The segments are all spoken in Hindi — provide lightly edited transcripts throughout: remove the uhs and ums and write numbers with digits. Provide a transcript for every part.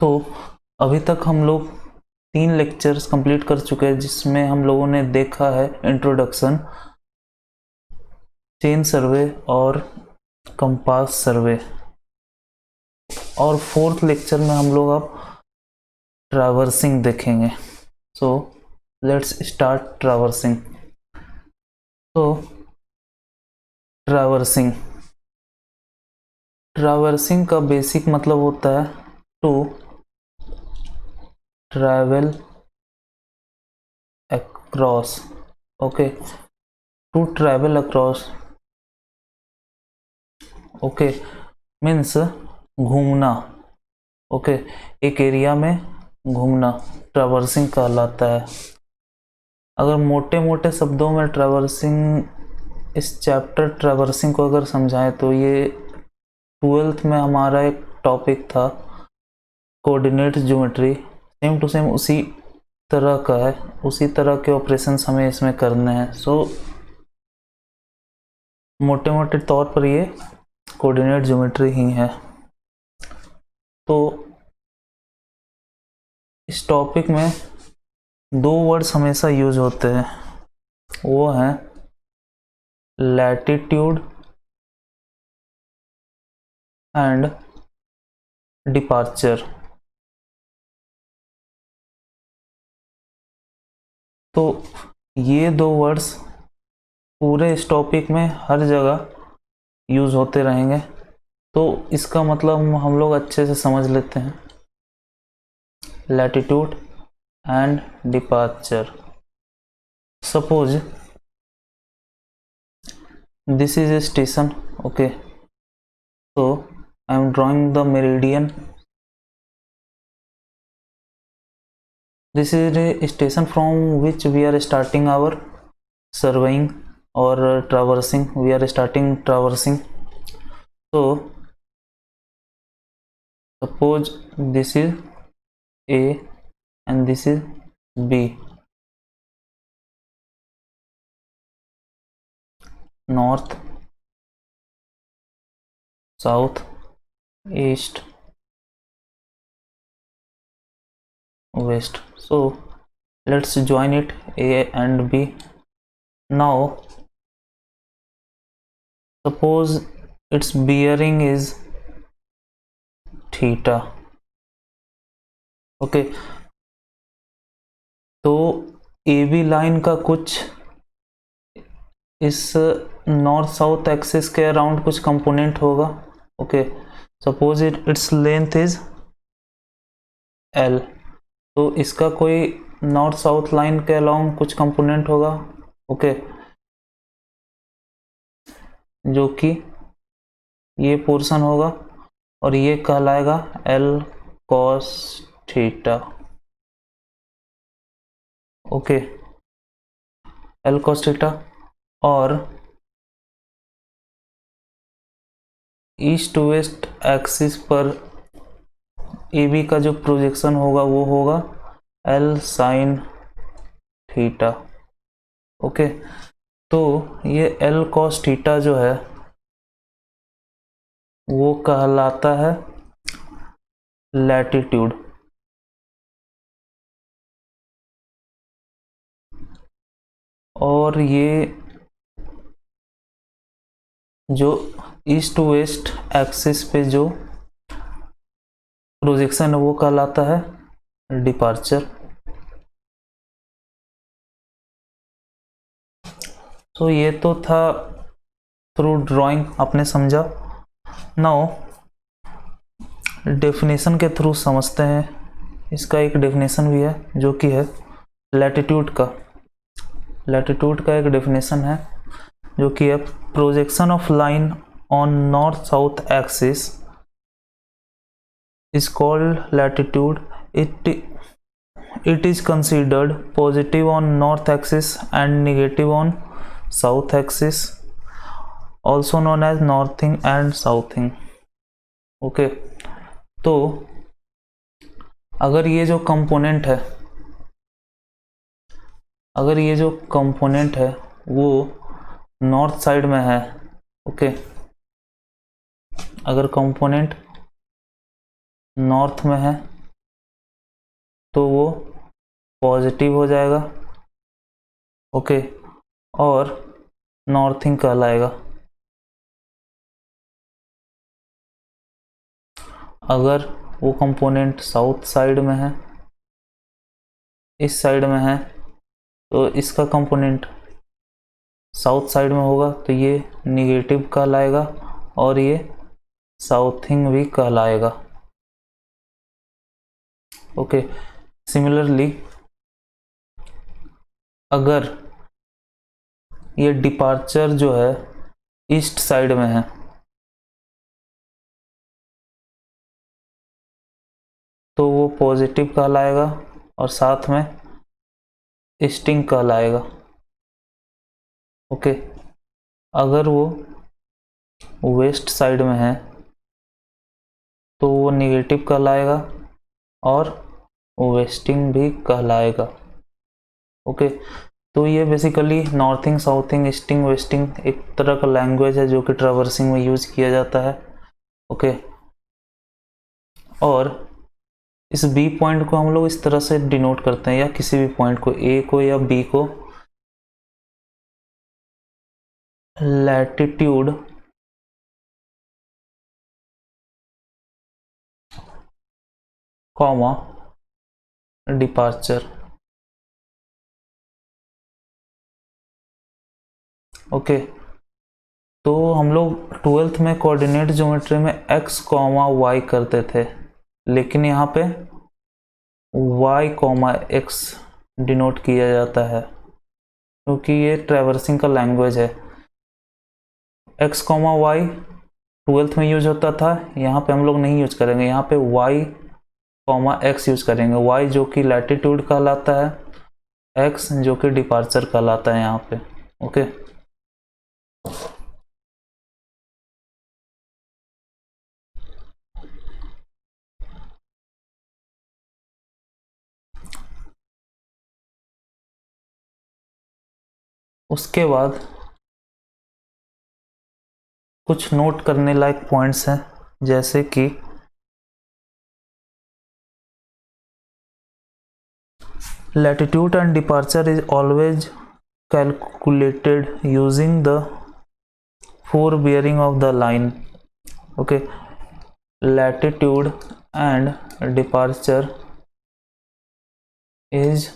तो अभी तक हम लोग 3 लेक्चर्स कंप्लीट कर चुके हैं, जिसमें हम लोगों ने देखा है इंट्रोडक्शन, चेन सर्वे और कंपास सर्वे, और 4th लेक्चर में हम लोग अब ट्रैवर्सिंग देखेंगे। So let's start traversing. तो ट्रैवर्सिंग का बेसिक मतलब होता है to travel across. Okay, to travel across, okay, means घूमना। ओके, एक एरिया में घूमना ट्रैवर्सिंग कहलाता है। अगर मोटे मोटे शब्दों में ट्रैवर्सिंग, इस चैप्टर ट्रैवर्सिंग को अगर समझाएं तो ये 12th में हमारा एक टॉपिक था coordinate geometry, same to same उसी तरह का है, उसी तरह के ऑपरेशंस हमें इसमें करने हैं। सो मोटे मोटे तौर पर ये कोऑर्डिनेट ज्योमेट्री ही है। तो इस टॉपिक में 2 वर्ड्स हमेशा यूज होते हैं, वो हैं लैटिट्यूड एंड डिपार्चर। तो ये 2 वर्ड्स पूरे इस टॉपिक में हर जगह यूज होते रहेंगे। तो इसका मतलब हम लोग अच्छे से समझ लेते हैं। Latitude and departure, suppose this is a station. Okay, so I am drawing the meridian. This is a station from which we are starting our surveying or traversing. We are starting traversing. So suppose this is A and this is B. North, south, east, west. So let's join it, A and B. Now suppose its bearing is theta. Okay, तो ए बी लाइन का कुछ इस नॉर्थ साउथ एक्सिस के अराउंड कुछ कंपोनेंट होगा। Okay, suppose its length is L, तो इसका कोई नॉर्थ साउथ लाइन के अलाउंग कुछ कंपोनेंट होगा। ओके, जो कि ये पोर्शन होगा और ये कहलाएगा L cos theta. Okay, L cos theta. और ईस्ट वेस्ट एक्सिस पर ए बी का जो प्रोजेक्शन होगा वो होगा एल साइन थीटा। ओके, तो ये एल कॉस थीटा जो है वो कहलाता है लैटिट्यूड। और ये जो ईस्ट वेस्ट एक्सिस पे जो प्रोजेक्शन है वो कहलाता है डिपार्चर। तो ये तो था थ्रू ड्राइंग, आपने समझा। नाउ डेफिनेशन के थ्रू समझते हैं। इसका एक डेफिनेशन भी है जो कि है लैटिट्यूड का। लैटिट्यूड का एक डेफिनेशन है जो कि है projection of line on north south axis is called latitude. It is considered positive on north axis and negative on south axis, also known as northing and southing. Okay, तो अगर ये जो कंपोनेंट है वो नॉर्थ साइड में है, ओके, अगर कंपोनेंट नॉर्थ में है तो वो पॉजिटिव हो जाएगा, ओके, और नॉर्थिंग कहलाएगा। अगर वो कंपोनेंट साउथ साइड में है, इस साइड में है, तो इसका कंपोनेंट साउथ साइड में होगा, तो ये निगेटिव कहलाएगा और ये साउथिंग भी कहलाएगा, ओके। सिमिलरली अगर ये डिपार्चर जो है ईस्ट साइड में है, तो वो पॉजिटिव कहलाएगा और साथ में ईस्टिंग कहलाएगा, ओके। अगर वो वेस्ट साइड में है तो वो निगेटिव कहलाएगा और वेस्टिंग भी कहलाएगा, ओके। तो ये basically northing, southing, easting, wasting एक तरह का लैंग्वेज है जो कि ट्रैवर्सिंग में यूज किया जाता है, ओके। और इस बी पॉइंट को हम लोग इस तरह से डिनोट करते हैं, या किसी भी पॉइंट को, ए को या बी को, लैटिट्यूड कॉमा डिपार्चर, ओके। तो हम लोग 12th में कोऑर्डिनेट ज्योमेट्री में x कॉमा वाई करते थे, लेकिन यहाँ पे y कॉमा x डिनोट किया जाता है क्योंकि ये ट्रैवर्सिंग का लैंग्वेज है। x कॉमा वाई 12th में यूज होता था, यहाँ पे हम लोग नहीं यूज करेंगे, यहाँ पे y कॉमा x यूज करेंगे। y जो कि लैटिट्यूड कहलाता है, x जो कि डिपार्चर कहलाता है यहाँ पे, ओके। उसके बाद कुछ नोट करने लायक पॉइंट्स हैं, जैसे कि latitude and departure is always calculated using the forebearing of the line, okay। latitude and departure is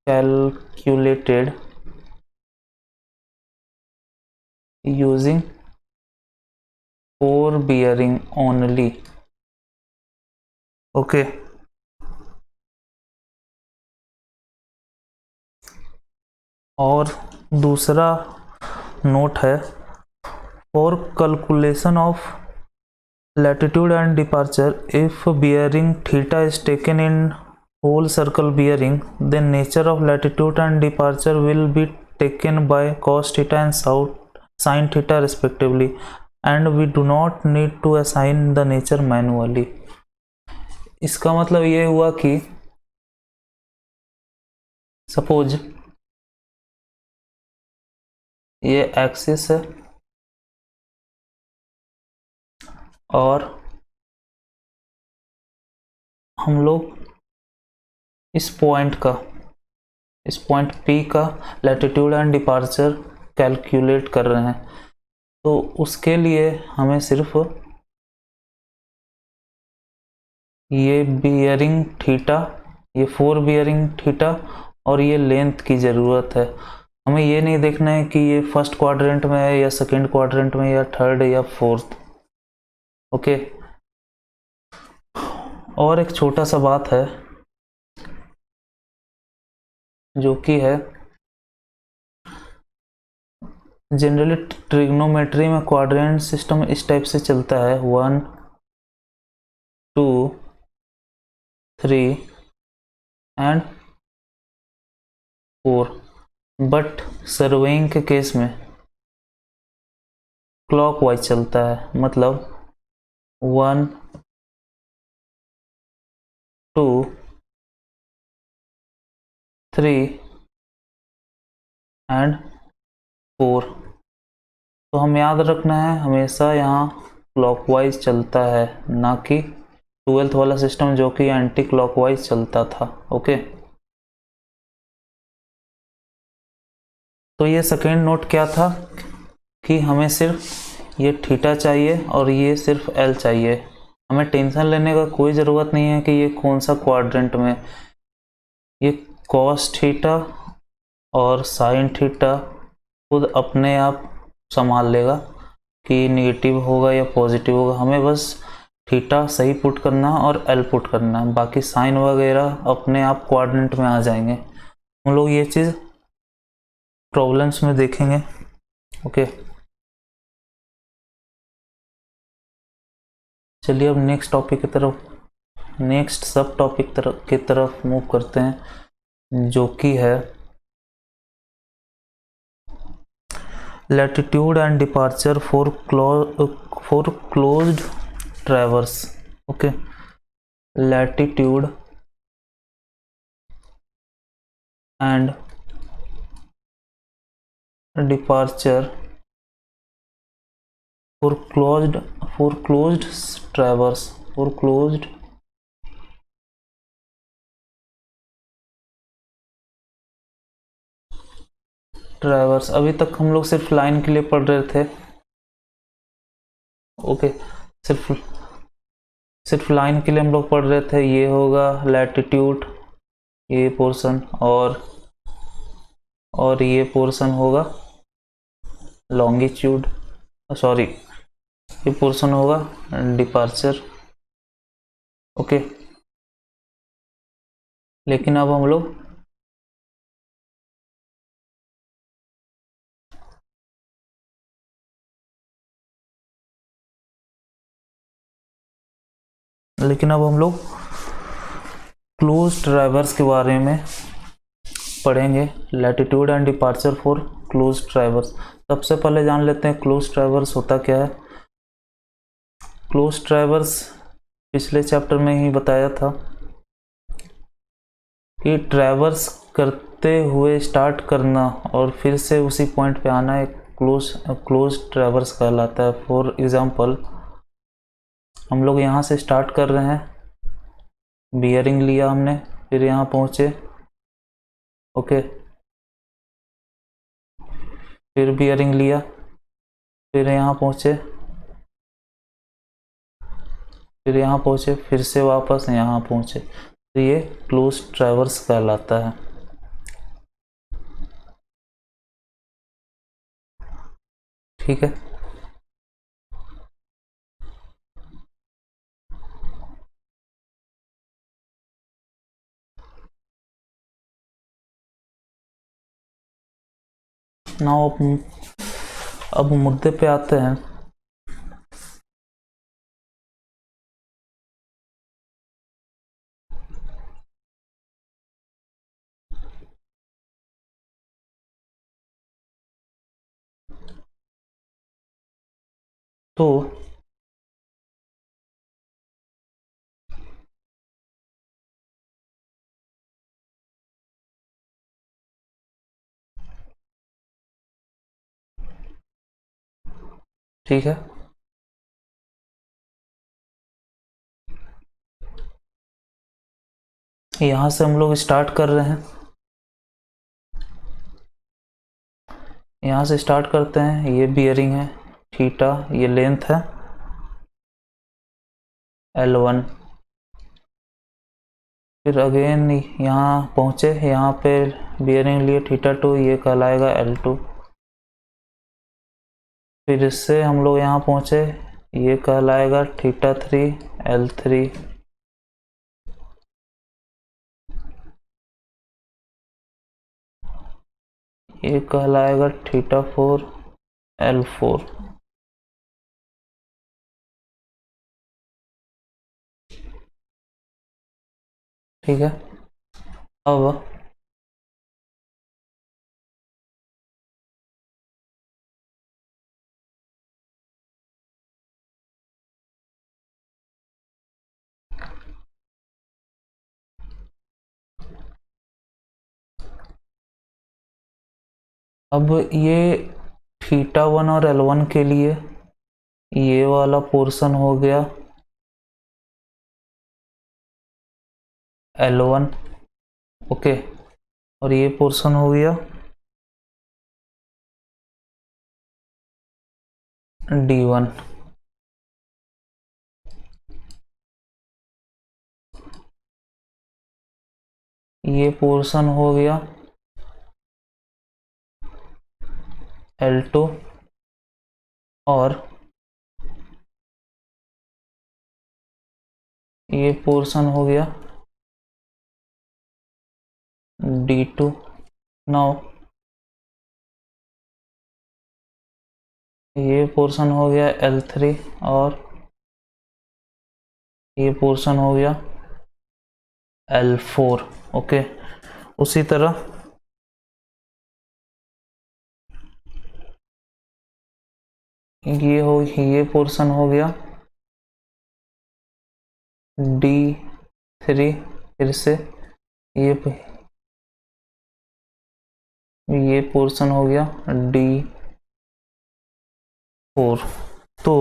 calculated using forebearing only, okay। और दूसरा नोट है, for calculation of latitude and departure, if bearing theta is taken in whole circle bearing, then nature of latitude and departure will be taken by cos theta and sin theta respectively, and we do not need to assign the nature manually। इसका मतलब ये हुआ कि सपोज ये एक्सिस है और हम लोग इस पॉइंट P का लैटिट्यूड एंड डिपार्चर कैलकुलेट कर रहे हैं, तो उसके लिए हमें सिर्फ ये बियरिंग थीटा, ये फोर बियरिंग थीटा और ये लेंथ की ज़रूरत है। हमें ये नहीं देखना है कि ये फर्स्ट क्वाड्रेंट में है या सेकंड क्वाड्रेंट में या थर्ड या फोर्थ, ओके। और एक छोटा सा बात है जो कि है जनरली ट्रिग्नोमेट्री में क्वाड्रेंट सिस्टम इस टाइप से चलता है, 1 2 3 एंड 4, बट सर्वेइंग के केस में क्लॉकवाइज चलता है, मतलब 1 2 3 एंड 4। तो हम याद रखना है हमेशा यहाँ क्लॉकवाइज चलता है, ना कि ट्वेल्थ वाला सिस्टम जो कि एंटी क्लॉकवाइज चलता था। ओके, तो ये सेकेंड नोट क्या था कि हमें सिर्फ ये थीटा चाहिए और ये सिर्फ एल चाहिए। हमें टेंशन लेने का कोई ज़रूरत नहीं है कि ये कौन सा क्वाड्रेंट में, ये कॉस थीटा और साइन थीटा खुद अपने आप संभाल लेगा कि नेगेटिव होगा या पॉजिटिव होगा। हमें बस थीटा सही पुट करना और एल पुट करना, बाकी साइन वगैरह अपने आप क्वाड्रेंट में आ जाएंगे। हम लोग ये चीज़ प्रॉब्लम्स में देखेंगे। ओके, चलिए अब नेक्स्ट टॉपिक की तरफ, नेक्स्ट सब टॉपिक की तरफ मूव करते हैं, जो कि है latitude and departure for closed traverse. Okay, latitude and departure for closed traverse, for closed traverse. अभी तक हम लोग सिर्फ लाइन के लिए पढ़ रहे थे। ओके, सिर्फ लाइन के लिए हम लोग पढ़ रहे थे। ये होगा लैटिट्यूड, ये पोर्शन, और ये पोर्शन होगा लॉन्गिट्यूड, सॉरी ये पोर्शन होगा डिपार्चर। ओके, लेकिन अब हम लोग क्लोज ट्रैवर्स के बारे में पढ़ेंगे। Latitude and departure for close traverse. सबसे पहले जान लेते हैं क्लोज ट्रैवर्स होता क्या है। क्लोज ट्रैवर्स पिछले चैप्टर में ही बताया था कि ट्रैवर्स करते हुए स्टार्ट करना और फिर से उसी पॉइंट पे आना एक क्लोज ट्रैवर्स कहलाता है। फॉर एग्जांपल, हम लोग यहाँ से स्टार्ट कर रहे हैं, बियरिंग लिया हमने, फिर यहाँ पहुँचे। ओके, फिर बियरिंग लिया, फिर यहाँ पहुँचे, फिर यहाँ पहुँचे, फिर से वापस यहाँ पहुँचे। तो ये क्लोज ट्रैवर्स कहलाता है। ठीक है, नाउ अब मुद्दे पे आते हैं। तो ठीक है, यहाँ से हम लोग स्टार्ट कर रहे हैं, यहाँ से स्टार्ट करते हैं। ये बियरिंग है थीटा, ये लेंथ है L1। फिर अगेन यहाँ पहुँचे, यहाँ पे बियरिंग लिए θ2, ये कहलाएगा L2। फिर इससे हम लोग यहाँ पहुँचे, ये कहलाएगा θ3 L3। ये कहलाएगा θ4 L4। ठीक है, अब ये θ1 और L1 के लिए ये वाला पोर्शन हो गया L1, ओके, और ये पोर्शन हो गया D1, ये पोर्शन हो गया L2, और ये पोर्शन हो गया D2। नाउ ये पोर्शन हो गया L3, और ये पोर्शन हो गया L4, ओके। उसी तरह ये पोर्शन हो गया D3, फिर से ये पोर्शन हो गया D4। तो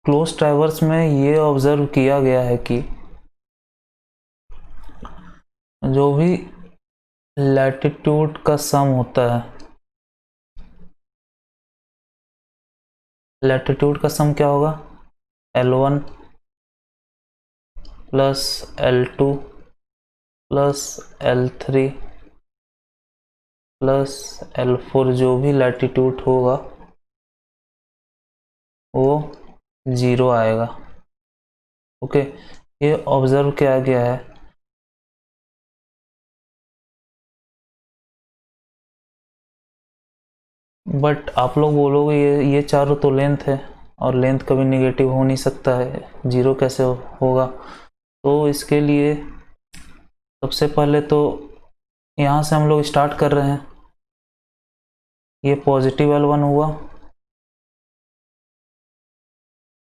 क्लोज ट्राइवर्स में ये ऑब्जर्व किया गया है कि जो भी लैटिट्यूड का सम होता है, लैटिट्यूड का सम क्या होगा, L1 plus L2 plus L3 plus L4, जो भी लैटिट्यूड होगा वो 0 आएगा, ओके। ये ऑब्जर्व किया गया है। बट आप लोग बोलोगे ये चारों तो लेंथ है, और लेंथ कभी निगेटिव हो नहीं सकता है, 0 कैसे होगा। तो इसके लिए सबसे पहले तो यहाँ से हम लोग स्टार्ट कर रहे हैं। ये पॉजिटिव L1 हुआ,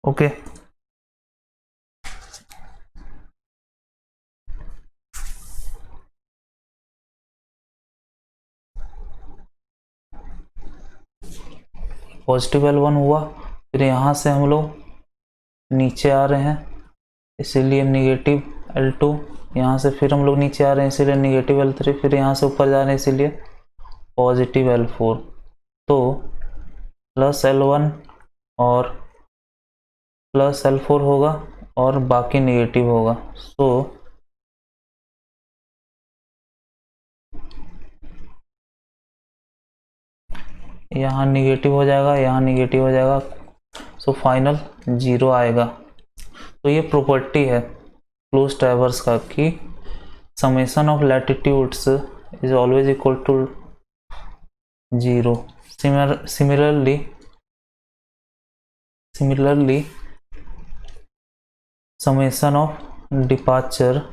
ओके। पॉजिटिव L1 हुआ, फिर यहाँ से हम लोग नीचे आ रहे हैं, इसीलिए निगेटिव L2, यहाँ से फिर हम लोग नीचे आ रहे हैं इसीलिए निगेटिव L3, फिर यहाँ से ऊपर जा रहे हैं इसीलिए पॉजिटिव L4। तो प्लस L1 और प्लस L4 होगा, और बाकी निगेटिव होगा। सो यहाँ निगेटिव हो जाएगा, यहाँ निगेटिव हो जाएगा, सो फाइनल 0 आएगा। तो ये प्रॉपर्टी है क्लोज ट्राइवर्स का कि summation of latitudes is always equal to 0। Similarly summation of departure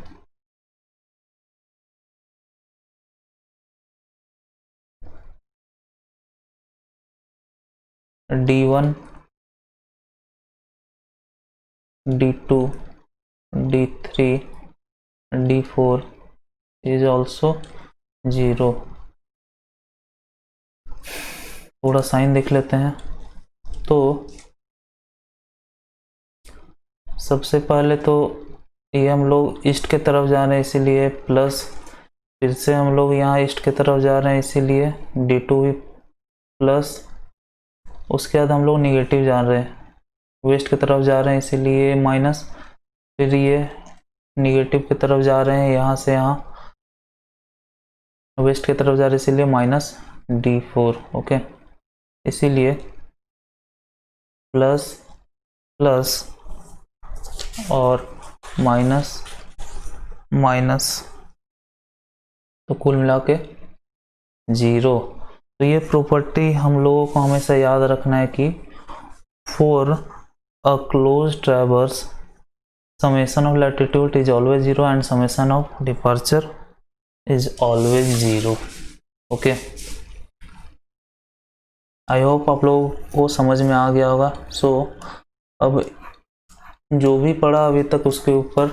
D1, D2, D3, D4 is also 0। थोड़ा साइन देख लेते हैं। तो सबसे पहले तो ये हम लोग ईस्ट के तरफ जा रहे हैं इसीलिए प्लस, फिर से हम लोग यहाँ ईस्ट के तरफ जा रहे हैं इसीलिए D2 भी प्लस, उसके बाद हम लोग निगेटिव जा रहे हैं, वेस्ट की तरफ जा रहे हैं इसीलिए माइनस, फिर ये निगेटिव की तरफ जा रहे हैं, यहाँ से यहाँ वेस्ट की तरफ जा रहे हैं इसीलिए माइनस D4, ओके। इसीलिए प्लस प्लस और माइनस माइनस, तो कुल मिला के 0। तो ये प्रॉपर्टी हम लोगों को हमेशा याद रखना है कि for a close traverse summation of latitude is always 0 and summation of departure is always 0, okay. I hope आप लोगों को समझ में आ गया होगा। सो अब जो भी पढ़ा अभी तक उसके ऊपर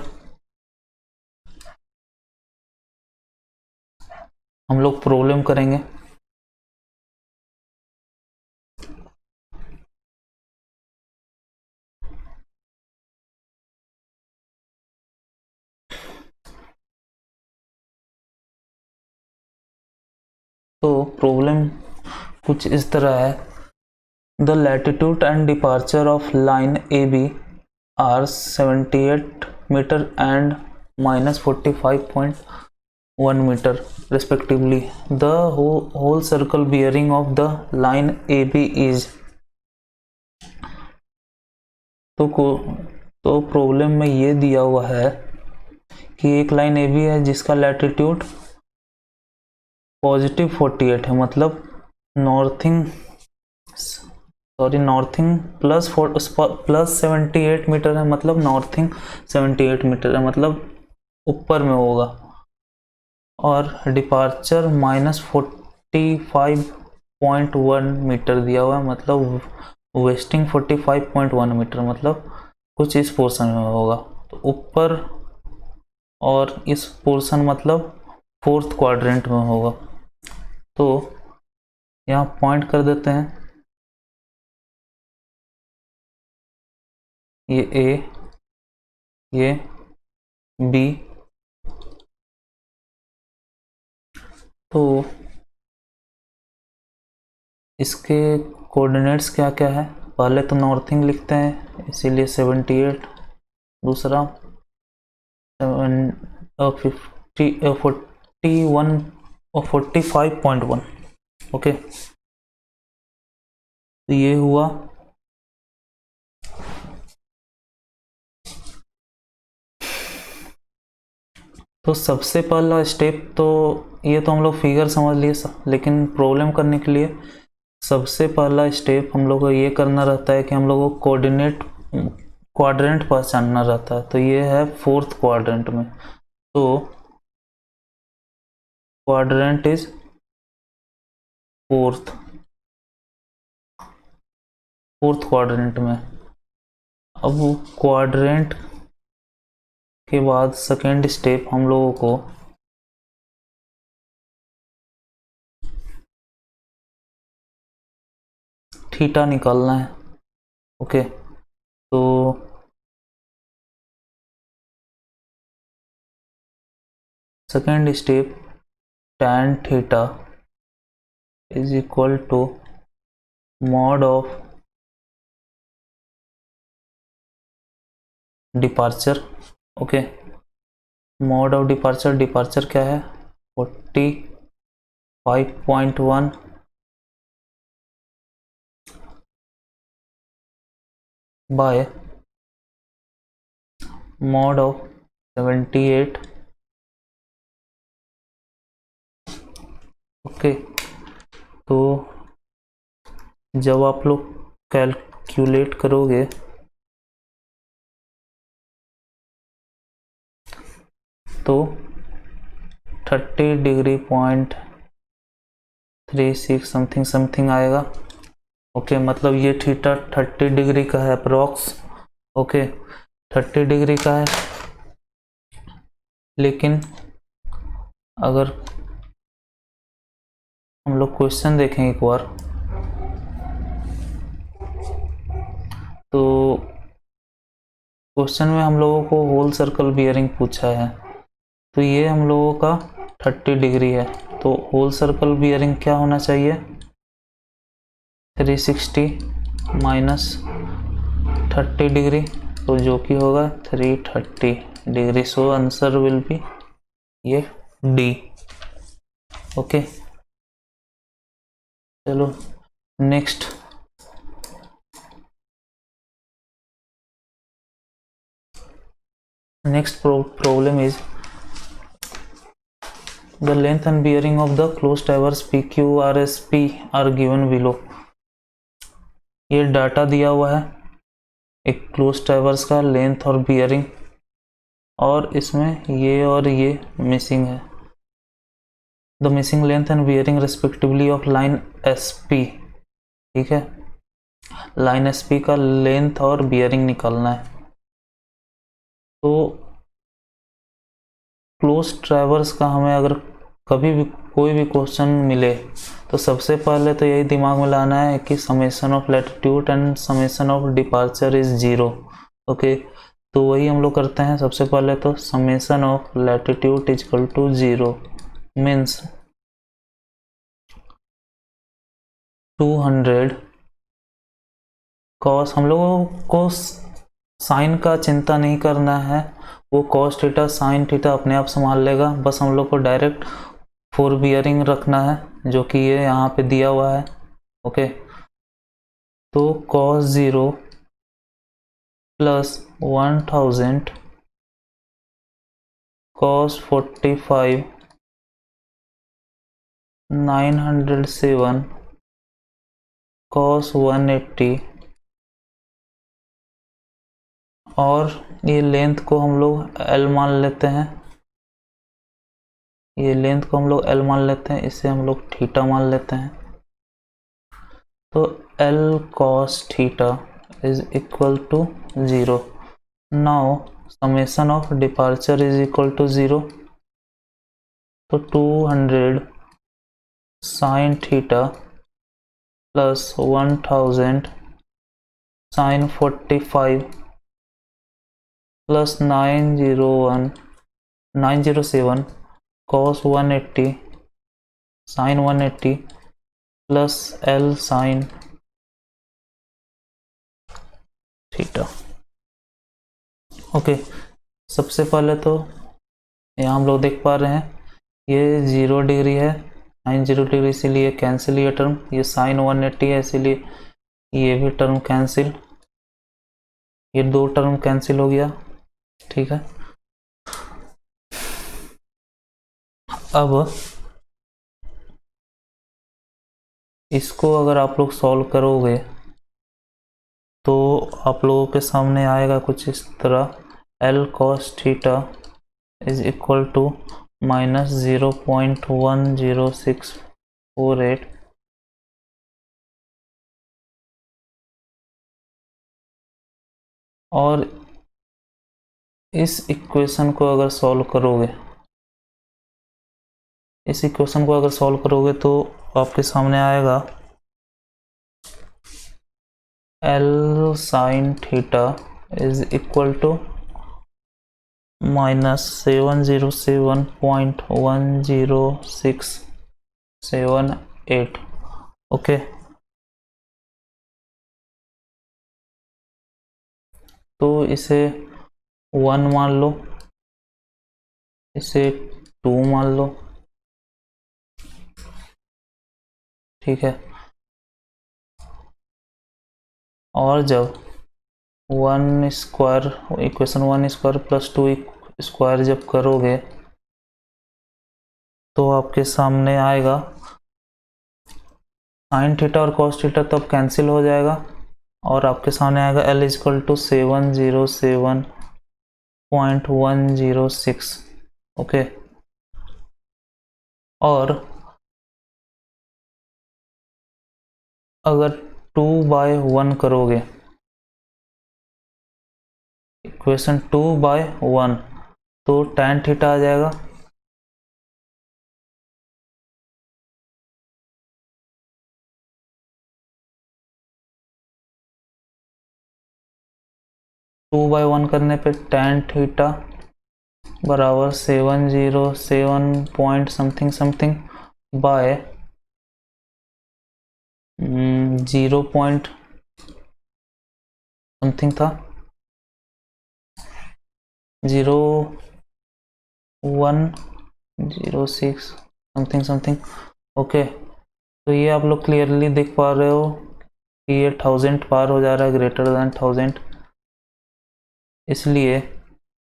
हम लोग प्रॉब्लम करेंगे। तो प्रॉब्लम कुछ इस तरह है, the latitude and departure of line A B are 78 metre and -45.1 metre respectively. The whole circle bearing of the line AB is तो प्रॉब्लम में ये दिया हुआ है कि एक लाइन ए बी है जिसका लैटिट्यूड +48 है, मतलब नॉर्थिंग प्लस 78 मीटर है, मतलब नॉर्थिंग 78 मीटर है, मतलब ऊपर में होगा। और डिपार्चर -45.1 मीटर दिया हुआ है, मतलब वेस्टिंग 45.1 मीटर, मतलब कुछ इस पोर्शन में होगा। तो ऊपर और इस पोर्शन मतलब फोर्थ क्वाड्रेंट में होगा। तो यहाँ पॉइंट कर देते हैं, ये ए, ये बी। तो इसके कोऑर्डिनेट्स क्या क्या है, पहले तो नॉर्थिंग लिखते हैं, इसीलिए 78, दूसरा 45.1, ओके। तो ये हुआ। तो सबसे पहला स्टेप तो ये तो हम लोग फिगर समझ लिए लेकिन प्रॉब्लम करने के लिए सबसे पहला स्टेप हम लोग को ये करना रहता है कि हम लोग को क्वाड्रेंट पहचानना रहता है। तो ये है फोर्थ क्वाड्रेंट में। तो क्वाड्रेंट इज फोर्थ क्वाड्रेंट में। अब क्वाड्रेंट के बाद सेकेंड स्टेप हम लोगों को थीटा निकालना है, ओके। तो second step tan theta is equal to mod of departure, okay. Mod of departure क्या है, 45.1 बाय मॉड ऑफ 78, ओके। तो जब आप लोग कैलकुलेट करोगे तो 30°.36 समथिंग आएगा, ओके। मतलब ये थीटा 30 डिग्री का है अप्रोक्स, ओके, 30 डिग्री का है। लेकिन अगर हम लोग क्वेश्चन देखें एक बार, तो क्वेश्चन में हम लोगों को होल सर्कल बियरिंग पूछा है। तो ये हम लोगों का 30 डिग्री है, तो होल सर्कल बियरिंग क्या होना चाहिए, 360 माइनस 30 डिग्री, तो जो कि होगा 330 degree. So answer will be ये डी, ओके। चलो next problem is the length and bearing of the closed traverse PQRSP are given below। ये डाटा दिया हुआ है एक क्लोज ट्रैवर्स का लेंथ और बियरिंग, और इसमें ये और ये मिसिंग है। The missing length and bearing respectively of line SP, ठीक है। लाइन SP का लेंथ और बियरिंग निकालना है। तो क्लोज ट्रैवर्स का हमें अगर कभी भी कोई भी क्वेश्चन मिले तो सबसे पहले तो यही दिमाग में लाना है कि summation of latitude and summation of departure is 0। Okay, तो वही हम लोग करते हैं। सबसे पहले तो summation of latitude is equal to 0 means 200 cos. हम लोगों को साइन का चिंता नहीं करना है, वो कॉस थीटा साइन थीटा अपने आप संभाल लेगा। बस हम लोग को डायरेक्ट फोर बियरिंग रखना है जो कि ये यहाँ पे दिया हुआ है। ओके, तो कॉस 0 प्लस 1000 कॉस 45 907 कॉस 180 और ये लेंथ को हम लोग L मान लेते हैं। ये लेंथ को हम लोग L मान लेते हैं, इसे हम लोग थीटा मान लेते हैं। तो L cos theta is equal to 0। Now summation of departure is equal to 0। तो 200 sine theta plus 1000 sine 45 plus 907 cos 180 sine 180 plus L sine theta. Okay, सबसे पहले तो यहाँ हम लोग देख पा रहे हैं ये 0 डिग्री है, साइन 0 डिग्री, इसीलिए कैंसिल ये टर्म। ये साइन 180 है इसीलिए ये भी टर्म कैंसिल, ये दो टर्म कैंसिल हो गया। ठीक है, अब इसको अगर आप लोग सॉल्व करोगे तो आप लोगों के सामने आएगा कुछ इस तरह। L cos theta is equal to minus 0.10648 और इस इक्वेशन को अगर सॉल्व करोगे, इस इक्वेशन को अगर सॉल्व करोगे तो आपके सामने आएगा L sine theta is equal to minus 707.10678। Okay, तो इसे 1 मान लो, इसे 2 मान लो। ठीक है, और जब 1 square equation 1 square plus 2 square जब करोगे तो आपके सामने आएगा साइन थीटा और कॉस थीटा तब कैंसिल हो जाएगा और आपके सामने आएगा L इजक्वल टू 707.106। ओके, और अगर 2/1 करोगे, इक्वेशन 2/1, तो tan थीटा आ जाएगा। टू बाई वन करने पे tan थीटा बराबर 707 point something something bye 0 point something था, 0106 समथिंग समथिंग। ओके, तो ये आप लोग क्लियरली देख पा रहे हो कि ये 1000 पार हो जा रहा है, ग्रेटर देन 1000। इसलिए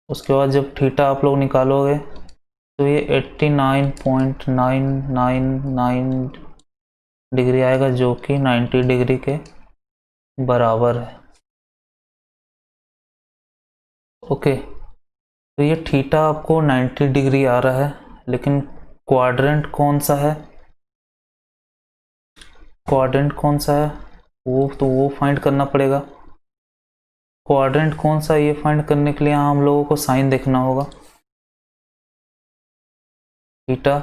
उसके बाद जब थीटा आप लोग निकालोगे तो ये 89.999 डिग्री आएगा जो कि 90 डिग्री के बराबर है। ओके, तो ये थीटा आपको 90 डिग्री आ रहा है, लेकिन क्वाड्रेंट कौन सा है, क्वाड्रेंट कौन सा है वो फाइंड करना पड़ेगा। क्वाड्रेंट कौन सा ये फाइंड करने के लिए हम लोगों को साइन देखना होगा। थीटा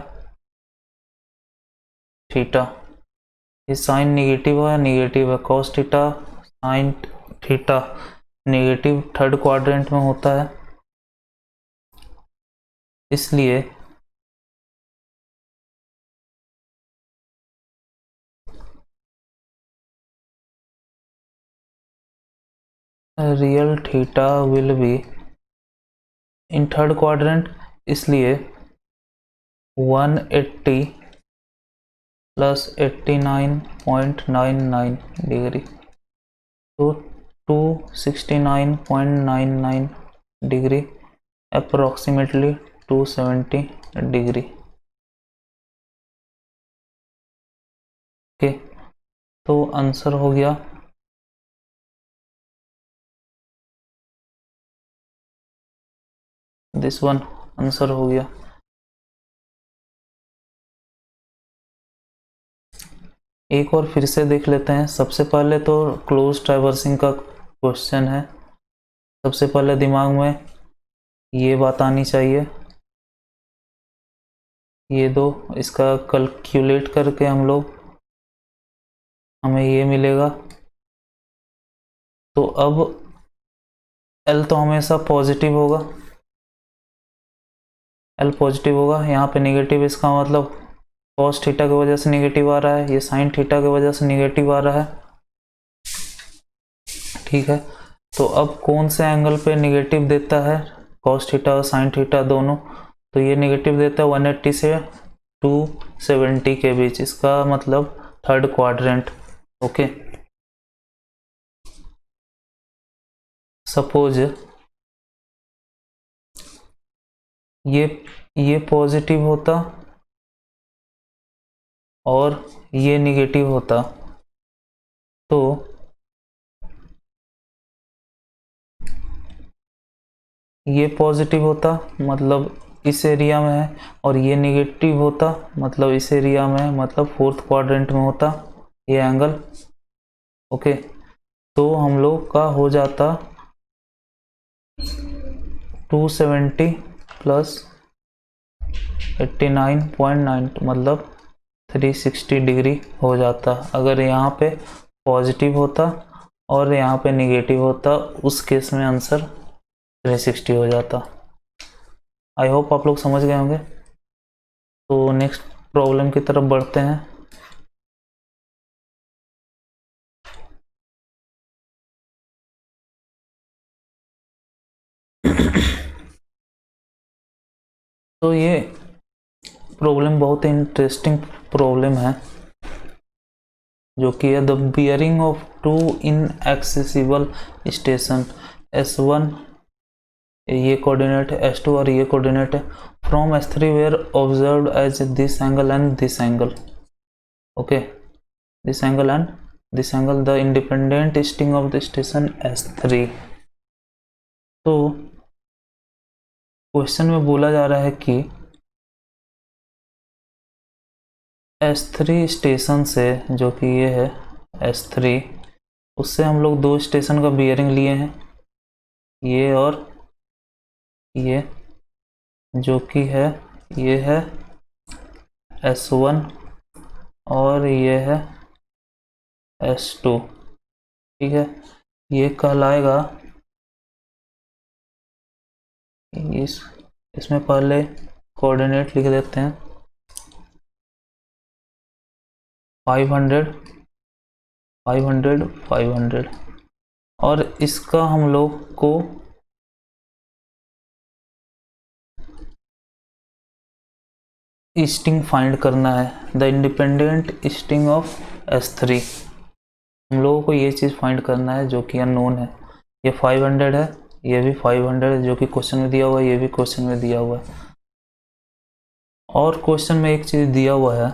थीटा, ये साइन निगेटिव है, cos theta sine theta negative third quadrant में होता है, इसलिए real theta will be in third quadrant, इसलिए 180 प्लस 89.99 डिग्री, तो 269.99 डिग्री, अप्रोक्सीमेटली 270 डिग्री। ओके, तो आंसर हो गया दिस वन, आंसर हो गया। एक और फिर से देख लेते हैं। सबसे पहले तो क्लोज ट्रैवर्सिंग का क्वेश्चन है, सबसे पहले दिमाग में ये बात आनी चाहिए, ये दो, इसका कैलकुलेट करके हम लोग, हमें ये मिलेगा। तो अब L तो हमेशा पॉजिटिव होगा, L पॉजिटिव होगा, यहाँ पे नेगेटिव, इसका मतलब कॉस थीटा की वजह से नेगेटिव आ रहा है, ये साइन थीटा की वजह से नेगेटिव आ रहा है, ठीक है। तो अब कौन से एंगल पे नेगेटिव देता है, कॉस थीटा और साइन थीटा दोनों, तो ये नेगेटिव देता है 180 से 270 के बीच, इसका मतलब थर्ड क्वाड्रेंट। ओके, सपोज ये पॉजिटिव होता और ये निगेटिव होता, तो ये पॉजिटिव होता मतलब इस एरिया में है, और ये निगेटिव होता मतलब इस एरिया में है, मतलब फोर्थ क्वाड्रेंट में होता ये एंगल। ओके, तो हम लोग का हो जाता 270 प्लस 89.9 मतलब 360 डिग्री हो जाता। अगर यहाँ पे पॉजिटिव होता और यहाँ पे निगेटिव होता, उस केस में आंसर 360 हो जाता। आई होप आप लोग समझ गए होंगे। तो नेक्स्ट प्रॉब्लम की तरफ बढ़ते हैं। तो ये प्रॉब्लम बहुत ही इंटरेस्टिंग प्रॉब्लम है, जो कि है the bearing of to inaccessible station S1, ये कोऑर्डिनेट है, S2 और ये कोऑर्डिनेट है, from S3 where observed as this angle and this angle. Okay, this angle and this angle, the independent sting of the station S3। तो क्वेश्चन में बोला जा रहा है कि S3 स्टेशन से, जो कि ये है S3, उससे हम लोग दो स्टेशन का बियरिंग लिए हैं, ये और ये, जो कि है, ये है S1 और ये है S2, ठीक है। ये कहलाएगा, इसमें पहले कोऑर्डिनेट लिख देते हैं, 500 500 500, और इसका हम लोग को स्टिंग फाइंड करना है, the independent sting of S3। हम लोगों को ये चीज़ फाइंड करना है जो कि अननोन है। ये 500 है, ये भी 500 है, जो कि क्वेश्चन में दिया हुआ है, ये भी क्वेश्चन में दिया हुआ है। और क्वेश्चन में एक चीज़ दिया हुआ है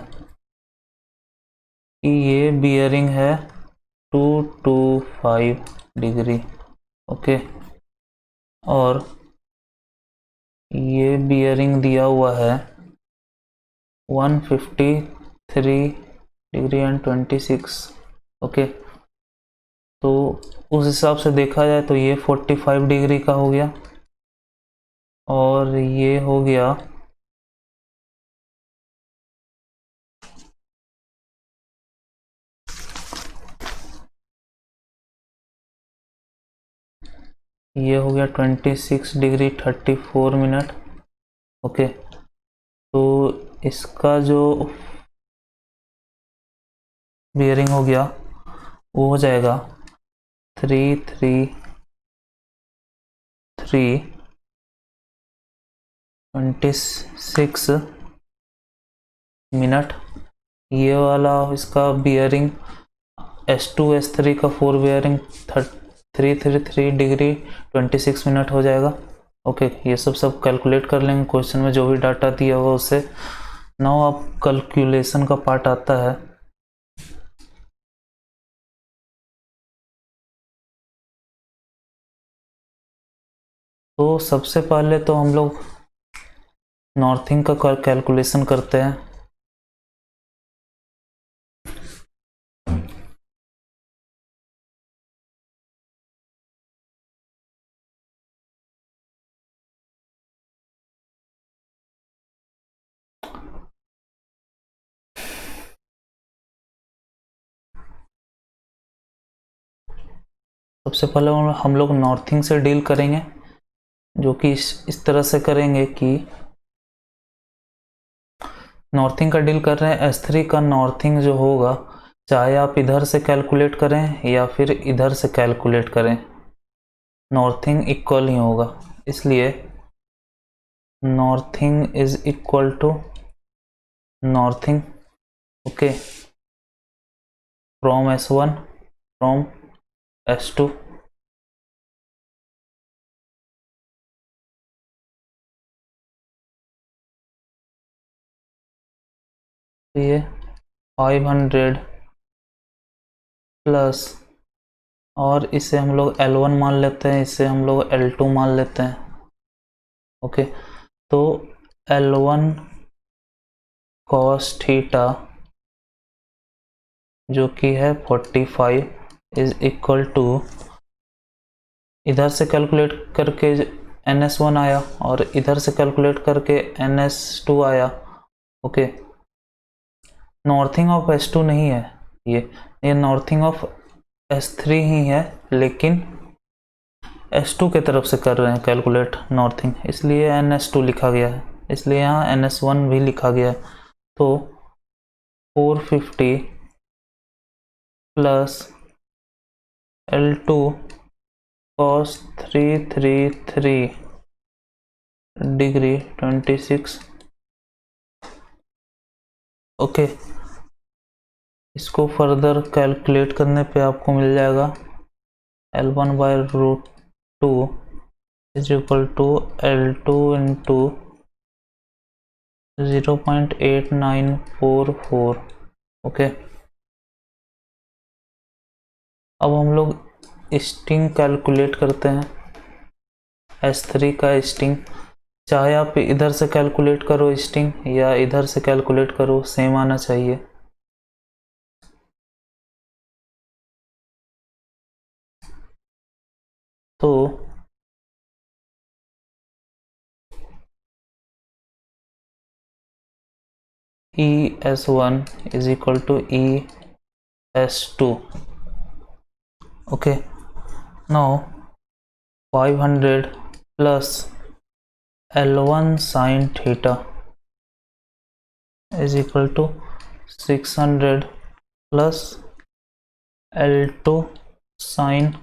कि ये बियरिंग है 225 डिग्री। ओके, और ये बियरिंग दिया हुआ है 153 डिग्री एंड 26। ओके, तो उस हिसाब से देखा जाए तो ये 45 डिग्री का हो गया, और ये हो गया ये हो गया 26 डिग्री 34 मिनट। ओके, तो इसका जो बियरिंग हो गया वो हो जाएगा 333 26 मिनट। ये वाला इसका बियरिंग S2 S3 का 4 बियरिंग 333 डिग्री 26 मिनट हो जाएगा। ओके, ये सब कैलकुलेट कर लेंगे क्वेश्चन में जो भी डाटा दिया हुआ उससे। नाउ अब कैलकुलेशन का पार्ट आता है। तो सबसे पहले तो हम लोग नॉर्थिंग का कैलकुलेशन करते हैं। सबसे पहले हम लोग नॉर्थिंग से डील करेंगे, जो कि इस तरह से करेंगे कि नॉर्थिंग का डील कर रहे हैं। S3 का नॉर्थिंग जो होगा, चाहे आप इधर से कैलकुलेट करें या फिर इधर से कैलकुलेट करें, नॉर्थिंग इक्वल ही होगा। इसलिए northing is equal to northing, okay, from S1 from S2। ये 500 प्लस, और इसे हम लोग L1 मान लेते हैं, इसे हम लोग L2 मान लेते हैं। ओके, तो L1 कॉस थीटा जो कि है 45 इज इक्वल टू, इधर से कैलकुलेट करके NS1 आया और इधर से कैलकुलेट करके NS2 आया। ओके, नॉर्थिंग ऑफ S2 नहीं है, ये नॉर्थिंग ऑफ S3 ही है, लेकिन S2 के तरफ से कर रहे हैं कैलकुलेट नॉर्थिंग, इसलिए NS2 लिखा गया है, इसलिए यहाँ NS1 भी लिखा गया है। तो 450 plus L2 cos 333 degree 26। Okay, इसको फर्दर कैलकुलेट करने पे आपको मिल जाएगा L1/√2 is equal to L2 into 0.8944। Okay, अब हम लोग स्टिंग कैलकुलेट करते हैं। S3 का स्टिंग, चाहे आप इधर से कैलकुलेट करो स्टिंग या इधर से कैलकुलेट करो, सेम आना चाहिए। तो ES1 is equal to ES2। okay, now 500 plus L1 sin theta is equal to 600 plus L2 sin,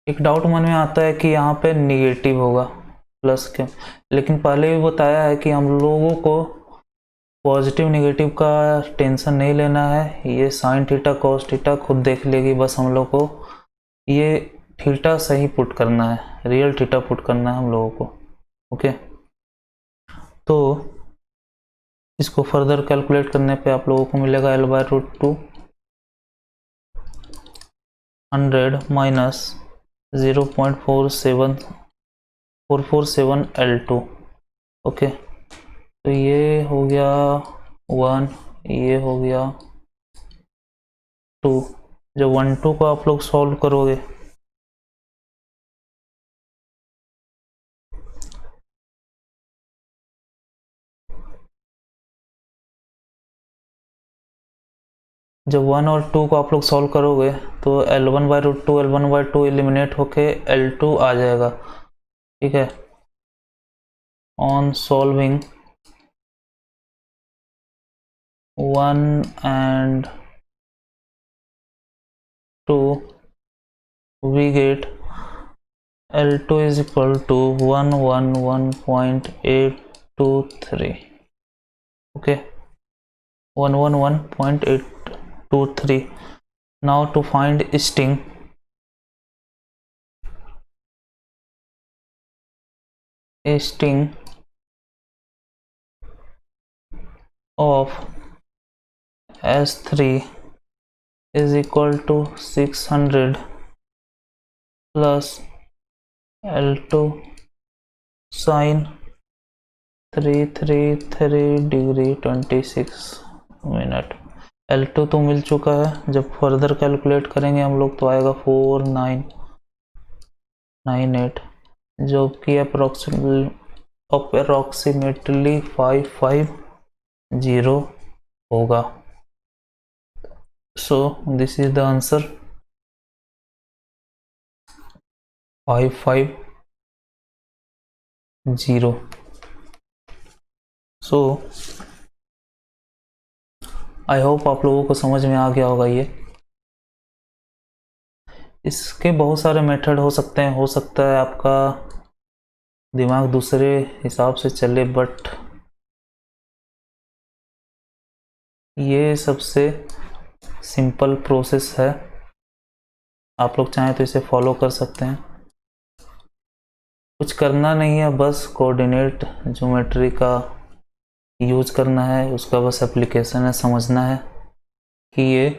एक डाउट मन में आता है कि यहाँ पे निगेटिव होगा प्लस के, लेकिन पहले भी बताया है कि हम लोगों को पॉजिटिव निगेटिव का टेंशन नहीं लेना है। ये साइन थीटा कॉस थीटा खुद देख लेगी, बस हम लोग को ये थीटा सही पुट करना है, रियल थीटा पुट करना है हम लोगों को। ओके, तो इसको फर्दर कैलकुलेट करने पे आप लोगों को मिलेगा L/√2 100 माइनस 0.447 L2। ओके, तो ये हो गया 1, ये हो गया 2। जब 1 2 को आप लोग सॉल्व करोगे जब 1 और 2 को आप लोग सॉल्व करोगे तो L1/√2 L1/2 एलिमिनेट होके L2 आ जाएगा, ठीक है। On solving 1 and 2 we get L2 is equal to 111.823, okay, 111.823. Now to find sting, of S3 is equal to 600 plus L2 sin 333 degree 26 minute. L2 तो मिल चुका है, जब फर्दर कैलकुलेट करेंगे हम लोग तो आएगा 4998, जो कि अप्रोक्सीमेटली 550 होगा। So this is the answer 550। So I hope आप लोगों को समझ में आ गया होगा। ये इसके बहुत सारे मेथड हो सकते हैं, हो सकता है आपका दिमाग दूसरे हिसाब से चले, बट ये सबसे सिंपल प्रोसेस है। आप लोग चाहें तो इसे फॉलो कर सकते हैं, कुछ करना नहीं है, बस कोऑर्डिनेट ज्योमेट्री का यूज करना है, उसका बस एप्लीकेशन है, समझना है कि ये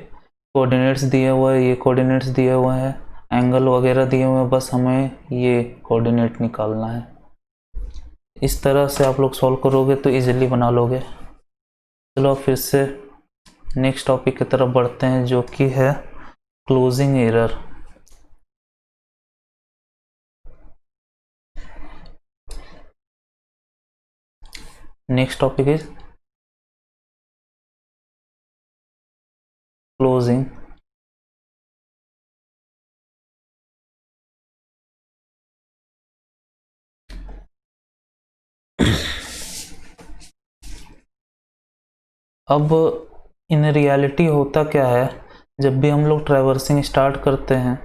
कोऑर्डिनेट्स दिए हुए हैं, ये कोऑर्डिनेट्स दिए हुए हैं, एंगल वगैरह दिए हुए हैं, बस हमें ये कोऑर्डिनेट निकालना है। इस तरह से आप लोग सॉल्व करोगे तो इजीली बना लोगे। चलो फिर से नेक्स्ट टॉपिक की तरफ बढ़ते हैं, जो कि है closing error. Next topic is closing अब इन रियलिटी होता क्या है, जब भी हम लोग ट्रैवर्सिंग स्टार्ट करते हैं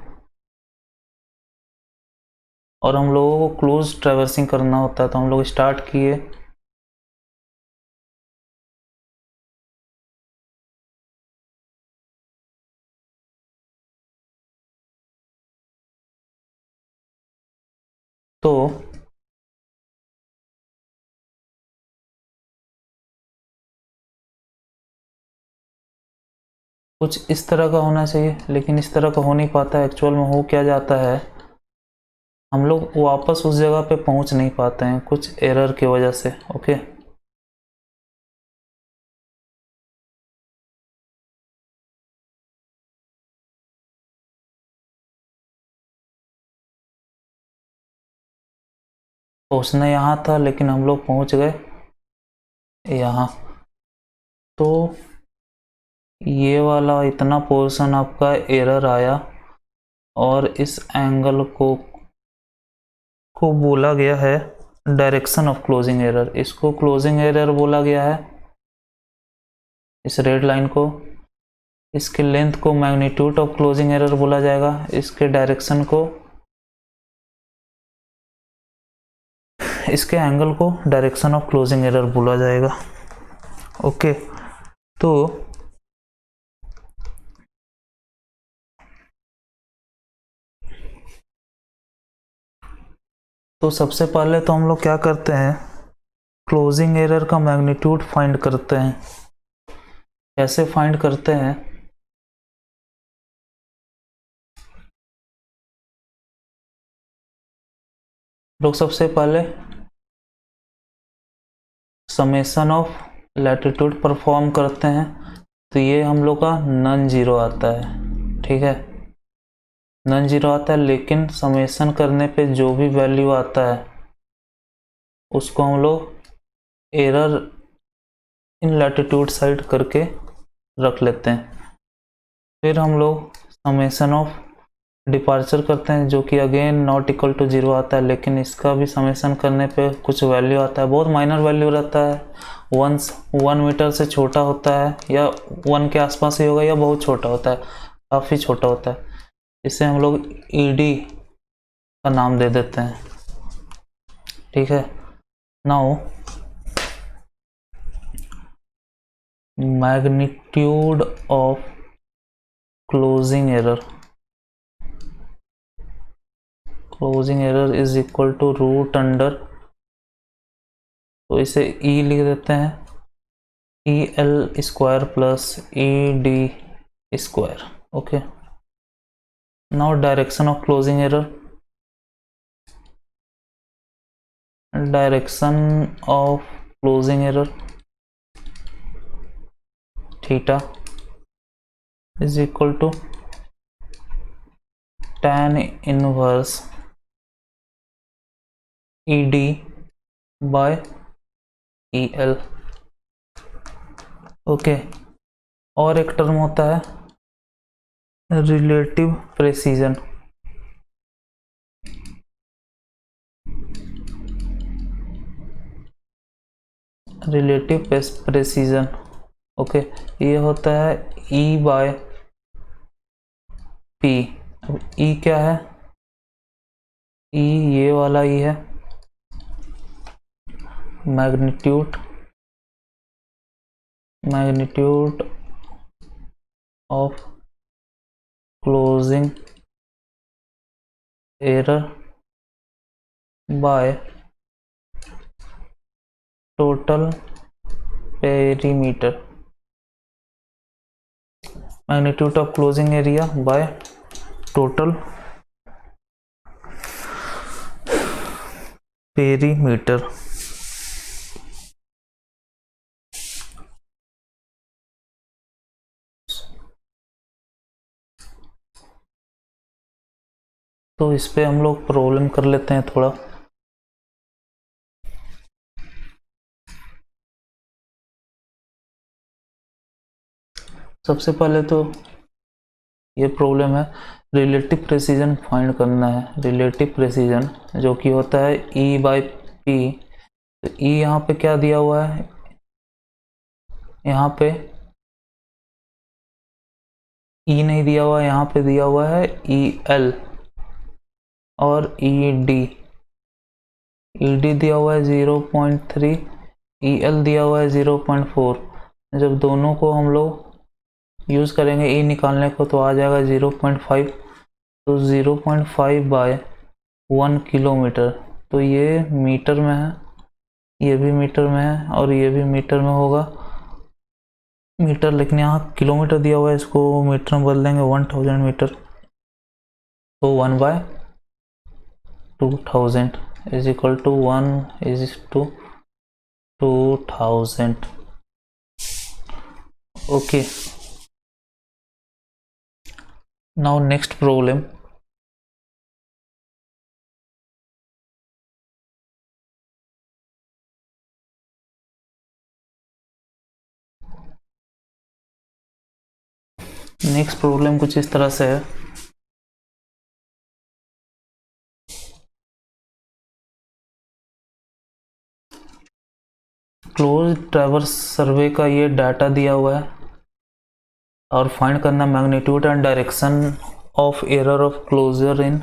और हम लोगों को क्लोज ट्रैवर्सिंग करना होता है, तो हम लोग स्टार्ट किए, तो कुछ इस तरह का होना चाहिए, लेकिन इस तरह का हो नहीं पाता है। एक्चुअल में हो क्या जाता है, हम लोग वापस उस जगह पे पहुंच नहीं पाते हैं कुछ एरर की वजह से। ओके, पहुंचना यहाँ था लेकिन हम लोग पहुंच गए यहाँ, तो ये वाला इतना पोर्शन आपका एरर आया और इस एंगल को बोला गया है डायरेक्शन ऑफ क्लोजिंग एरर। इसको क्लोजिंग एरर बोला गया है, इस रेड लाइन को। इसके लेंथ को मैग्नीट्यूड ऑफ क्लोजिंग एरर बोला जाएगा, इसके डायरेक्शन को, इसके एंगल को डायरेक्शन ऑफ क्लोजिंग एरर बोला जाएगा। ओके, तो सबसे पहले तो हम लोग क्या करते हैं, क्लोजिंग एरर का मैग्नीट्यूड फाइंड करते हैं। कैसे फाइंड करते हैं, लोग सबसे पहले समेशन ऑफ लैटिट्यूड परफॉर्म करते हैं, तो ये हम लोग का नॉन जीरो आता है, ठीक है, नॉन जीरो आता है, लेकिन समेशन करने पे जो भी वैल्यू आता है उसको हम लोग एरर इन लैटिट्यूड साइड करके रख लेते हैं। फिर हम लोग समेशन ऑफ डिपार्चर करते हैं, जो कि अगेन नॉट इक्वल टू 0 आता है, लेकिन इसका भी समेशन करने पे कुछ वैल्यू आता है, बहुत माइनर वैल्यू रहता है, 1 मीटर से छोटा होता है, या 1 के आसपास ही होगा, या बहुत छोटा होता है, काफ़ी छोटा होता है। इसे हम लोग ईडी का नाम दे देते हैं, ठीक है। Now magnitude of closing error is equal to root under, तो इसे ई लिख देते हैं, E L square plus E D square. Okay, now direction of closing error, direction of closing error theta is equal to tan inverse E D by E L. Okay, और एक टर्म होता है relative precision, relative precision. Okay, ये होता है E बाय पी। अब E क्या है? E ये वाला E है, magnitude of closing error by total perimeter, magnitude of closing area by total perimeter. तो इस पे हम लोग प्रॉब्लम कर लेते हैं थोड़ा। सबसे पहले तो ये प्रॉब्लम है, रिलेटिव प्रेसिजन फाइंड करना है। रिलेटिव प्रेसिजन जो कि होता है E बाई पी। तो E यहाँ पे क्या दिया हुआ है? यहाँ पे E नहीं दिया हुआ है, यहाँ पे दिया हुआ है EL और ED। ED दिया हुआ है 0.3, EL दिया हुआ है 0.4। जब दोनों को हम लोग यूज़ करेंगे E निकालने को तो आ जाएगा 0.5। तो 0.5 बाय 1 किलोमीटर, तो ये मीटर में है, ये भी मीटर में है और ये भी मीटर में होगा, मीटर, लेकिन यहाँ किलोमीटर दिया हुआ है, इसको मीटर में बदल देंगे 1000 मीटर। तो 1 by 2000 is equal to 1 is to 2000। Okay, now next problem. Next problem कुछ इस तरह से है, क्लोज ट्रैवर्स सर्वे का ये डाटा दिया हुआ है और फाइंड करना magnitude and direction of error of closure in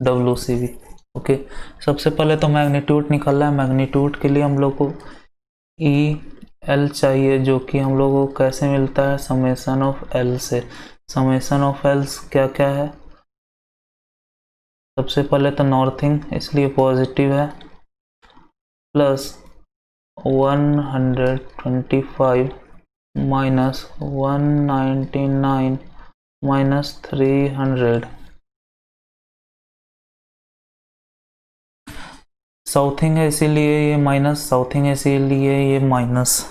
WCB। ओके, सबसे पहले तो मैग्नीट्यूड निकालना है। मैग्नीट्यूड के लिए हम लोग को EL चाहिए, जो कि हम लोग को कैसे मिलता है? समेशन ऑफ L से। समेशन ऑफ L क्या क्या है? सबसे पहले तो नॉर्थिंग, इसलिए पॉजिटिव है, प्लस 125 माइनस 199 माइनस 300। साउथिंग है इसीलिए ये माइनस, साउथिंग है इसीलिए ये माइनस।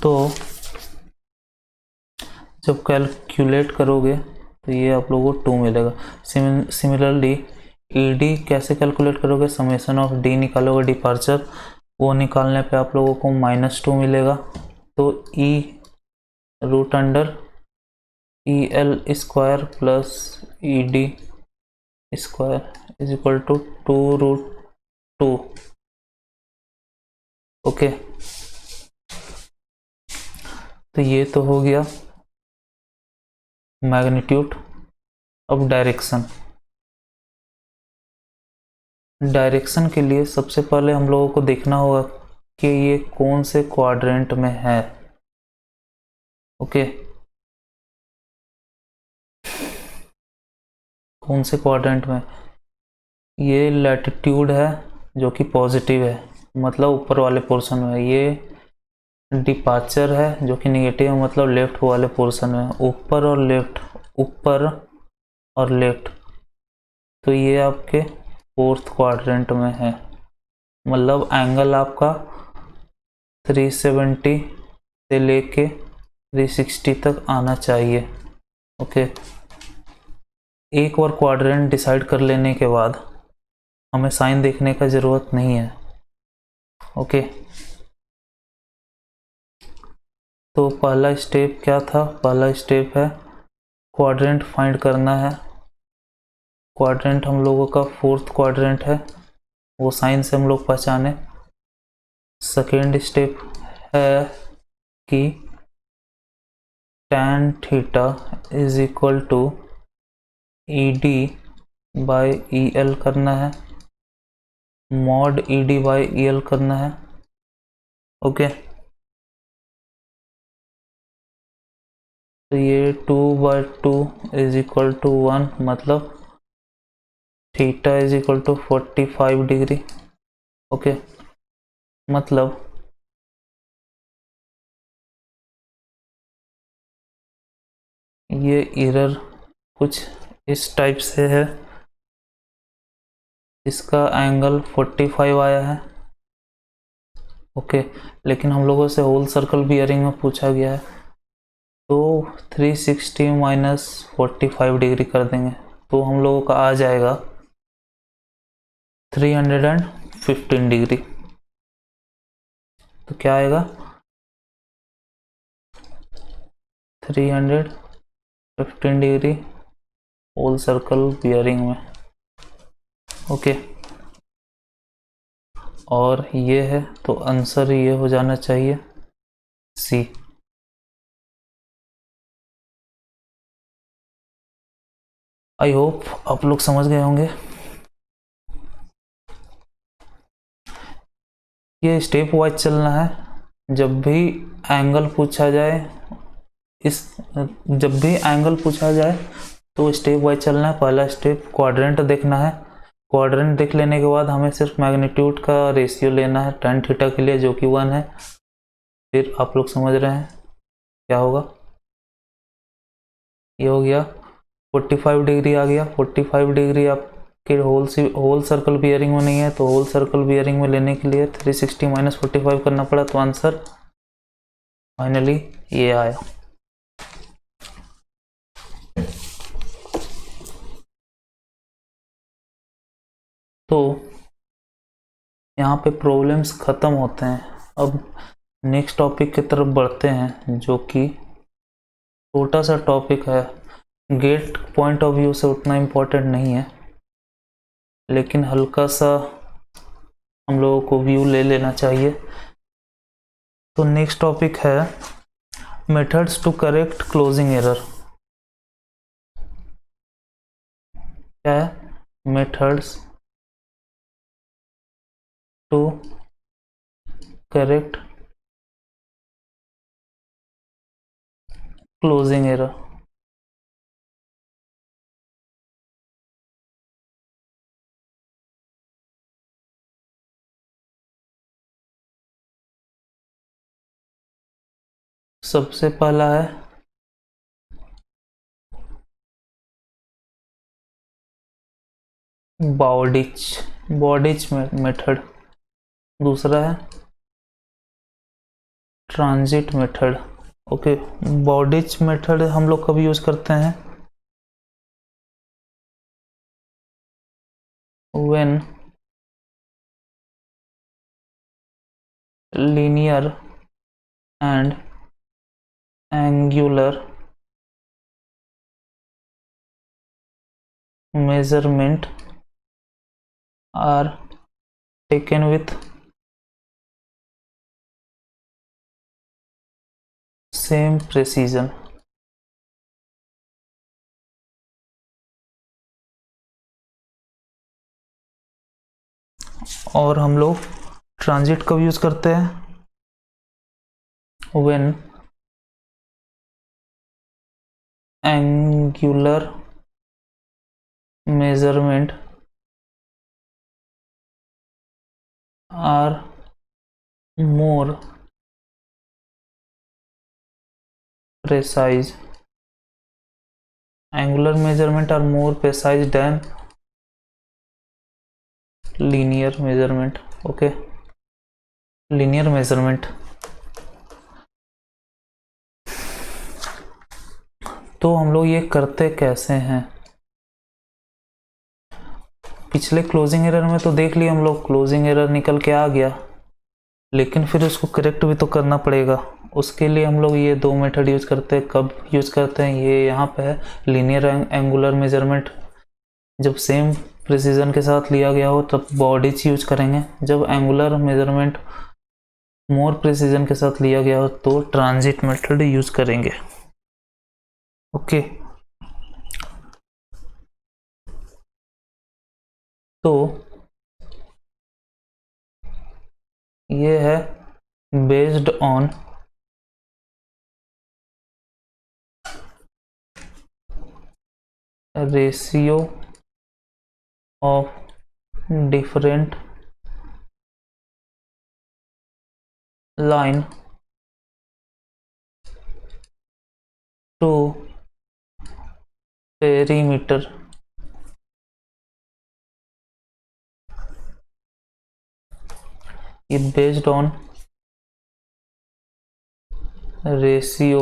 तो जब कैलकुलेट करोगे तो ये आप लोगों को 2 मिलेगा। सिमिलरली ED कैसे कैलकुलेट करोगे? समेशन ऑफ D निकालोगे डिपार्चर, वो निकालने पे आप लोगों को -2 मिलेगा। तो E root under E L square plus E D square is equal to 2√2। Okay, तो ये तो हो गया मैग्नीट्यूड। अब डायरेक्शन के लिए सबसे पहले हम लोगों को देखना होगा कि ये कौन से क्वाड्रेंट में है। ओके, कौन से क्वाड्रेंट में? ये लैटिट्यूड है जो कि पॉजिटिव है, मतलब ऊपर वाले पोर्शन में। ये डिपार्चर है जो कि निगेटिव है, मतलब लेफ्ट वाले पोर्शन में। ऊपर और लेफ्ट, ऊपर और लेफ्ट, तो ये आपके फोर्थ क्वाड्रेंट में है। मतलब एंगल आपका 370 से लेके 360 तक आना चाहिए। ओके, एक बार क्वाड्रेंट डिसाइड कर लेने के बाद हमें साइन देखने का ज़रूरत नहीं है। ओके, तो पहला स्टेप क्या था? पहला स्टेप है क्वाड्रेंट फाइंड करना है। क्वाड्रेंट हम लोगों का फोर्थ क्वाड्रेंट है, वो साइन से हम लोग पहचाने। सेकेंड स्टेप है कि tan theta is equal to E D by E L करना है, mod E D by E L करना है। ओके, तो ये 2/2 इज इक्वल टू 1, मतलब theta is equal to 45 degree. Okay, मतलब ये एरर कुछ इस टाइप से है। इसका एंगल 45 आया है। ओके, लेकिन हम लोगों से होल सर्कल बियरिंग में पूछा गया है, तो 360 माइनस 45 डिग्री कर देंगे, तो हम लोगों का आ जाएगा 315 डिग्री। तो क्या आएगा? 315 डिग्री होल सर्कल बियरिंग में। ओके, और ये है, तो आंसर ये हो जाना चाहिए सी। आई होप आप लोग समझ गए होंगे। ये स्टेप वाइज चलना है। जब भी एंगल पूछा जाए, इस जब भी एंगल पूछा जाए तो स्टेप वाइज चलना है। पहला स्टेप क्वाड्रेंट देखना है। क्वाड्रेंट देख लेने के बाद हमें सिर्फ मैग्नीट्यूड का रेशियो लेना है tan थीटा के लिए, जो कि 1 है। फिर आप लोग समझ रहे हैं क्या होगा। ये हो गया 45 डिग्री आ गया। 45 डिग्री आपके होल सर्कल बियरिंग में नहीं है, तो होल सर्कल बियरिंग में लेने के लिए 360 माइनस 45 करना पड़ा, तो आंसर फाइनली ये आया। तो यहाँ पे प्रॉब्लम्स ख़त्म होते हैं। अब नेक्स्ट टॉपिक की तरफ बढ़ते हैं, जो कि छोटा सा टॉपिक है। गेट पॉइंट ऑफ व्यू से उतना इम्पोर्टेंट नहीं है, लेकिन हल्का सा हम लोगों को व्यू ले लेना चाहिए। तो नेक्स्ट टॉपिक है methods to correct closing error. क्या है? Methods to correct closing error. सबसे पहला है बॉडिच मेथड। दूसरा है transit method. Okay, Bowditch method हम लोग कब यूज करते हैं? When linear and angular measurement are taken with same precision. और हम लोग ट्रांजिट कब यूज करते हैं? when angular measurement are more precise. Angular measurement are more precise than linear measurement. Okay, linear measurement. तो हम लोग ये करते कैसे हैं? पिछले क्लोजिंग एरर में तो देख लिया हम लोग, क्लोजिंग एरर निकल के आ गया, लेकिन फिर उसको करेक्ट भी तो करना पड़ेगा। उसके लिए हम लोग ये दो मेथड यूज करते हैं। कब यूज करते हैं? ये यहाँ पे है लीनियर एंगुलर मेजरमेंट, जब सेम प्रिसीजन के साथ लिया गया हो तब बॉडीज यूज करेंगे। जब एंगुलर मेजरमेंट मोर प्रिसीजन के साथ लिया गया हो तो ट्रांजिट मेथड यूज करेंगे। ओके, तो ये है based on ratio of different line to perimeter. ये based on ratio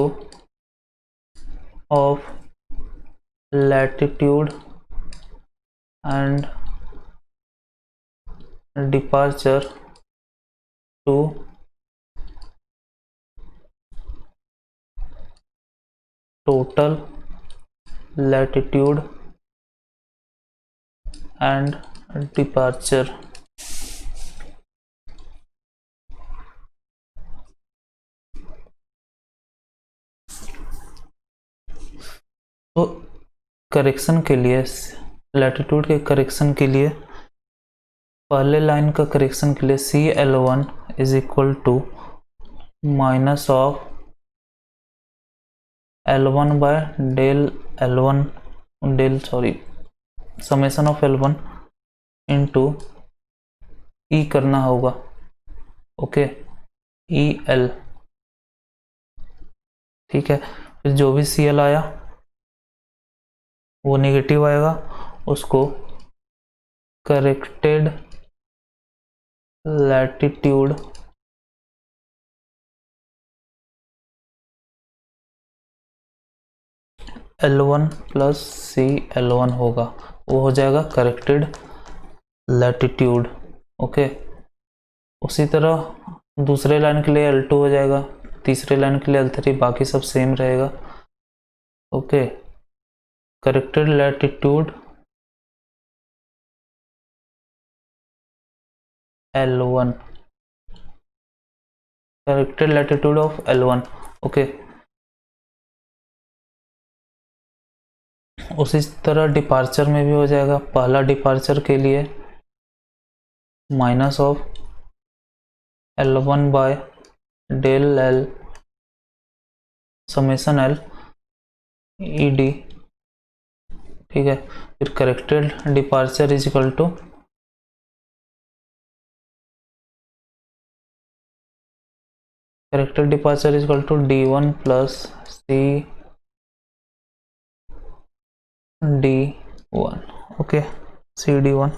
of latitude and departure to total latitude and departure। तो करेक्शन के लिए, लैटिट्यूड के करेक्शन के लिए, पहले लाइन का करेक्शन के लिए CL1 is equal to minus of L1 by del L1 del summation of L1 into E करना होगा। ओके, EL, ठीक है। फिर जो भी CL आया वो नेगेटिव आएगा, उसको corrected latitude L1 plus CL1 होगा, वो हो जाएगा करेक्टेड लैटिट्यूड। ओके, उसी तरह दूसरे लाइन के लिए L2 हो जाएगा, तीसरे लाइन के लिए L3, बाकी सब सेम रहेगा। Okay, corrected latitude L1, corrected latitude of L1। Okay, उसी तरह डिपार्चर में भी हो जाएगा। पहला डिपार्चर के लिए minus of L1 by del L summation L ED, ठीक है। फिर corrected departure is equal to D1 प्लस CD1। Okay, CD1।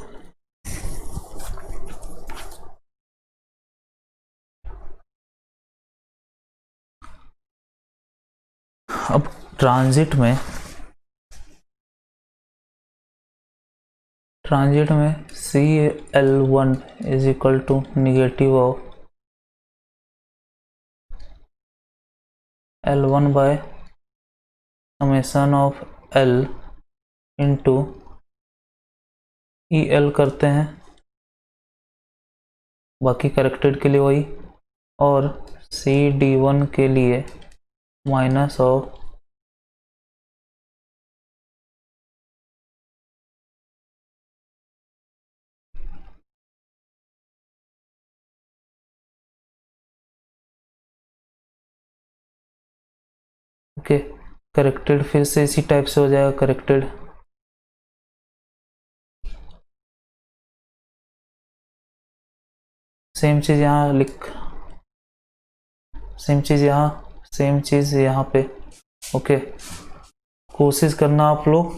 अब ट्रांजिट में CL1 इज इक्वल टू negative of L1 by summation of L into E L करते हैं, बाकी करेक्टेड के लिए वही, और सी डी वन के लिए माइनस ऑफ ओके। करेक्टेड फिर से इसी टाइप से हो जाएगा करेक्टेड, सेम चीज़ यहाँ लिख, सेम चीज़ यहाँ, सेम चीज़ यहाँ पे। ओके, कोशिश करना आप लोग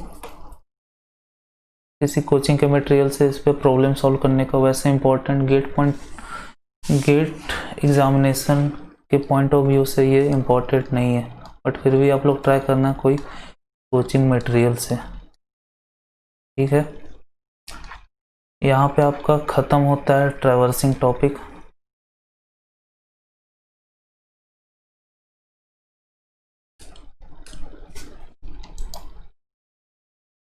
किसी कोचिंग के मटेरियल से इस पे प्रॉब्लम सॉल्व करने का। वैसे इंपॉर्टेंट गेट एग्जामिनेशन के पॉइंट ऑफ व्यू से ये इम्पोर्टेंट नहीं है, बट फिर भी आप लोग ट्राई करना कोई कोचिंग मटेरियल से, ठीक है। यहाँ पे आपका ख़त्म होता है ट्रैवर्सिंग टॉपिक।